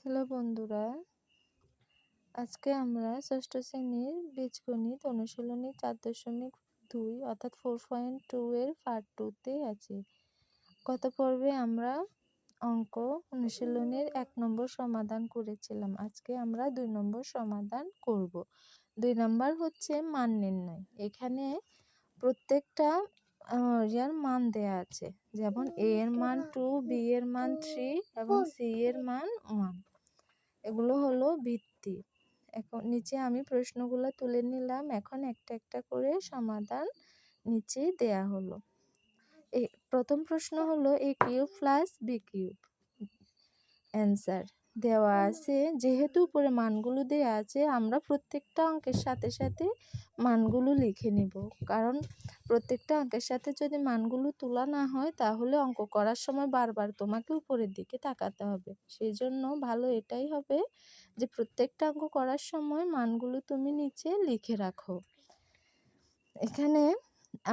Hello বন্ধুরা, আজকে আমরা ষষ্ঠ শ্রেণীর বীজগণিত অনুশীলনী 4.2 অর্থাৎ 4.2 এর পার্ট 2 তে আছি। গত পর্বে আমরা অঙ্ক অনুশীলনীর 1 নম্বর সমাধান করেছিলাম। আজকে আমরা 2 নম্বর সমাধান করব। 2 নম্বর হচ্ছে মান নির্ণয়। এখানে প্রত্যেকটা এর মান দেয়া আছে, যেমন a এর মান 2, b এর মান 3 এবং c এর মান 1। এগুলো হলো ভিত্তি। এখন নিচে আমি প্রশ্নগুলো তুলে নিলাম। এখন একটা একটা করে সমাধান নিচে দেয়া হলো। প্রথম প্রশ্ন হলো a cube plus b cube. Answer দেওয়া আছে। যেহেতু উপরে মানগুলো দেওয়া আছে, আমরা প্রত্যেকটা অঙ্কের সাথে সাথে মানগুলো লিখে নিব, কারণ প্রত্যেকটা অঙ্কের সাথে যদি মানগুলো তোলা না হয় তাহলে অঙ্ক করার সময় বারবার তোমাকে উপরের দিকে তাকাতে হবে। সেই জন্য ভালো এটাই হবে যে প্রত্যেকটা অঙ্ক করার সময় মানগুলো তুমি নিচে লিখে রাখো। এখানে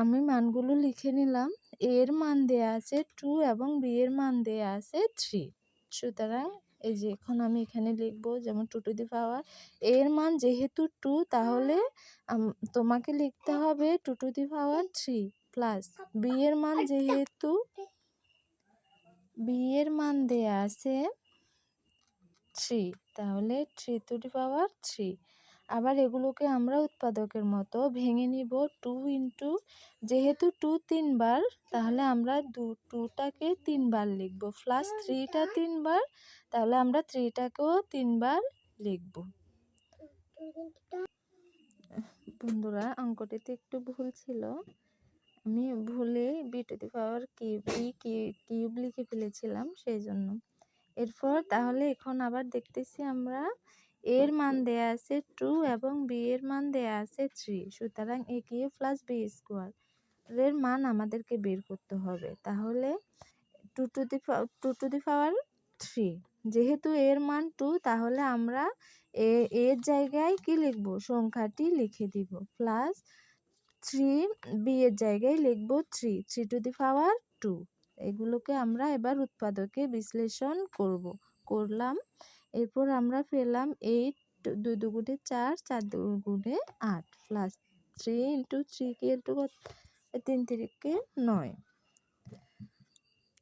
আমি মানগুলো লিখে নিলাম। a এর মান দেয়া আছে 2 এবং b এর মান দেয়া আছে 3। সুতরাং এই যে এখন আমি এখানে লিখব, যেমন 2 টু দি পাওয়ার a এর মান যেহেতু 2, তাহলে তোমাকে লিখতে হবে 2 two the power 3 plus b এর মান যেহেতু b এর মান দেয়া আছে 3, তাহলে 3 টু দি পাওয়ার 3। আবার এগুলোকে আমরা উৎপাদকের মতো ভেঙে নিব। 2 ইন্টু, যেহেতু 2 3 বার, তাহলে আমরা 2টাকে 3 বার লিখব, প্লাস 3টা 3 বার, তাহলে আমরা 3টাকেও 3 বার লিখব। বন্ধুরা, অঙ্কটিতে একটু ভুল ছিল। আমি ভুলে B to the power cube লিখে ফেলেছিলাম, সেই জন্য। এরপর তাহলে এখন আবার দেখতেছি আমরা এর মান দেয়া আছে 2 এবং বি এর মান দেয়া আছে 3। সুতরাং a cube plus b square এর মান আমাদেরকে বের করতে হবে। তাহলে 2 টু দি পাওয়ার 3, যেহেতু এর মান 2, তাহলে আমরা এর জায়গায় কি লিখব, সংখ্যাটি লিখে দিব, প্লাস 3 বি এর জায়গায় লিখব 3 টু দি পাওয়ার 2। এগুলোকে আমরা এবার উৎপাদকে বিশ্লেষণ করলাম। এরপর আমরা পেলাম 8, 2 দুগুণে 4, 4 দুগুণে 8, প্লাস 3 ইন্টু 3 কে 3 3কে 9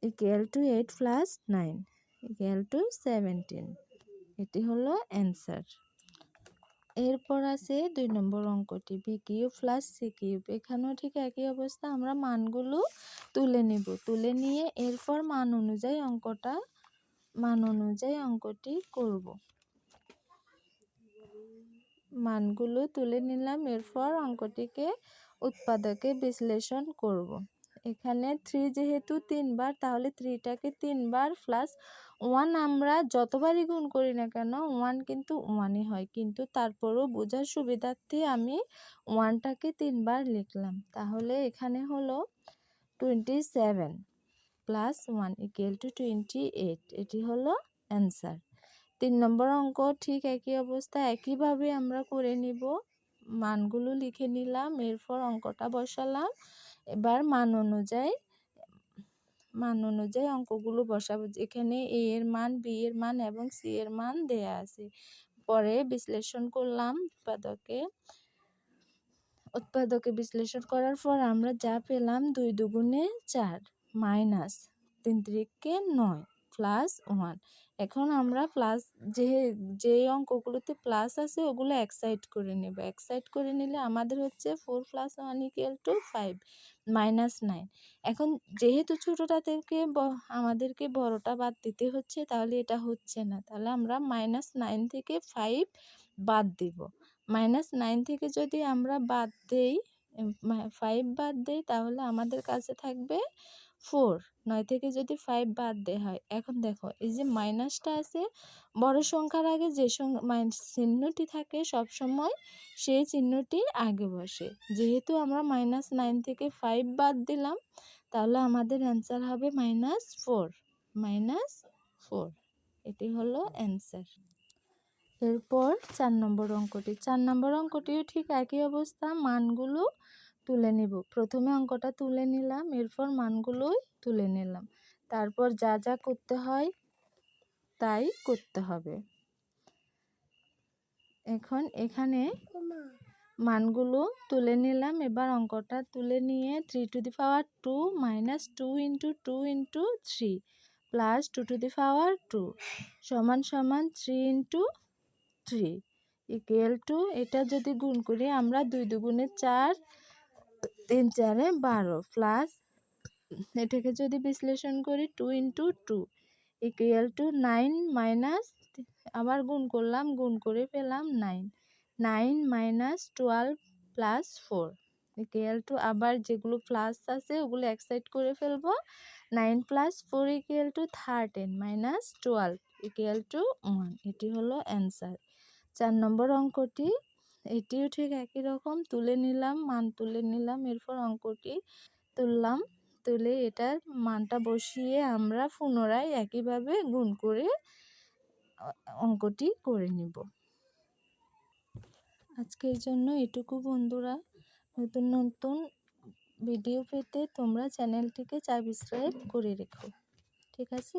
equal to 8 plus 9 equal to 17। এটি হলো অ্যান্সার। এরপর আছে 2 নম্বর অঙ্কটি B cube plus C cube. এখানেও ঠিক একই অবস্থা, আমরা মানগুলো তুলে নেব। তুলে নিয়ে এরপর মান অনুযায়ী অঙ্কটি করব। মানগুলো তুলে নিলাম, এরপর অঙ্কটিকে উৎপাদকে বিশ্লেষণ করব। এখানে 3 যেহেতু 3 বার, তাহলে 3টাকে 3 বার প্লাস 1। আমরা যতবারই গুণ করি না কেন 1 কিন্তু 1ই হয়, কিন্তু তারপরও বোঝার সুবিধার্থে আমি 1টাকে 3 বার লিখলাম। তাহলে এখানে হলো 27 প্লাস 1 ইকুয়াল টু 28। এটি হলো অ্যান্সার। 3 নম্বর অঙ্ক ঠিক একই অবস্থা, একইভাবে আমরা করে নিব। মানগুলো লিখে নিলাম, এরপর অঙ্কটা বসালাম। এবার মান অনুযায়ী অঙ্কগুলো বসাবো। এখানে a এর মান, b এর মান এবং c এর মান দেয়া আছে। পরে বিশ্লেষণ করলাম উৎপাদকে বিশ্লেষণ করার পর আমরা যা পেলাম 2 দুগুণে 4 মাইনাস 3 3কে 9 প্লাস 1। এখন আমরা প্লাস যে অঙ্কগুলোতে প্লাস আছে ওগুলো এক সাইড করে নেব। এক সাইড করে নিলে আমাদের হচ্ছে 4 + 1 = 5 মাইনাস 9। এখন যেহেতু ছোটটা থেকে আমাদেরকে বড়টা বাদ দিতে হচ্ছে, তাহলে এটা হচ্ছে না, তাহলে আমরা -9 থেকে 5 বাদ দিব। -9 থেকে যদি আমরা 5 বাদ দেই, তাহলে আমাদের কাছে থাকবে 4। 9 থেকে যদি 5 বাদ দেওয়া হয়, এখন দেখো এই যে মাইনাসটা আছে, বড় সংখ্যার আগে যে চিহ্নটি থাকে সবসময় সেই চিহ্নটি আগে বসে। যেহেতু আমরা -9 থেকে 5 বাদ দিলাম, তাহলে আমাদের অ্যান্সার হবে -4। এটি হলো অ্যান্সার। এরপর 4 নম্বর অঙ্কটি। 4 নম্বর অঙ্কটিও ঠিক একই অবস্থা, মানগুলো তুলে নিব। প্রথমে অঙ্কটা তুলে নিলাম, এরপর মানগুলোই তুলে নিলাম। তারপর যা যা করতে হয় তাই করতে হবে। এখন এখানে মানগুলো তুলে নিলাম। এবার অঙ্কটা তুলে নিয়ে 3^2 মাইনাস 2 ইন্টু 2 ইন্টু 3 প্লাস 2^2 সমান সমান 3 ইন্টু 3 ইকুয়াল টু, এটা যদি গুণ করি আমরা 2 দুগুণে 4, 3 4-এ 12 প্লাস এটাকে যদি বিশ্লেষণ করি 2 ইন্টু 2 ইকুয়াল টু 9 মাইনাস, আবার গুণ করলাম, গুণ করে পেলাম 9 মাইনাস 12 প্লাস 4 ইকুয়াল টু, আবার যেগুলো প্লাস আছে ওগুলো এক সাইড করে ফেলবো। 9 plus 4 equal to 13 minus 12 equal to 1। এটি হলো অ্যান্সার 4 নম্বর অঙ্কটি। এটিও ঠিক একই রকম তুলে নিলাম, মান তুলে নিলাম, এরপর অঙ্কটি তুললাম, তুলে এটার মানটা বসিয়ে আমরা পুনরায় একইভাবে গুণ করে অঙ্কটি করে নিব। আজকের জন্য এটুকু বন্ধুরা। নতুন নতুন ভিডিও পেতে তোমরা চ্যানেলটিকে সাবস্ক্রাইব করে রেখো, ঠিক আছে।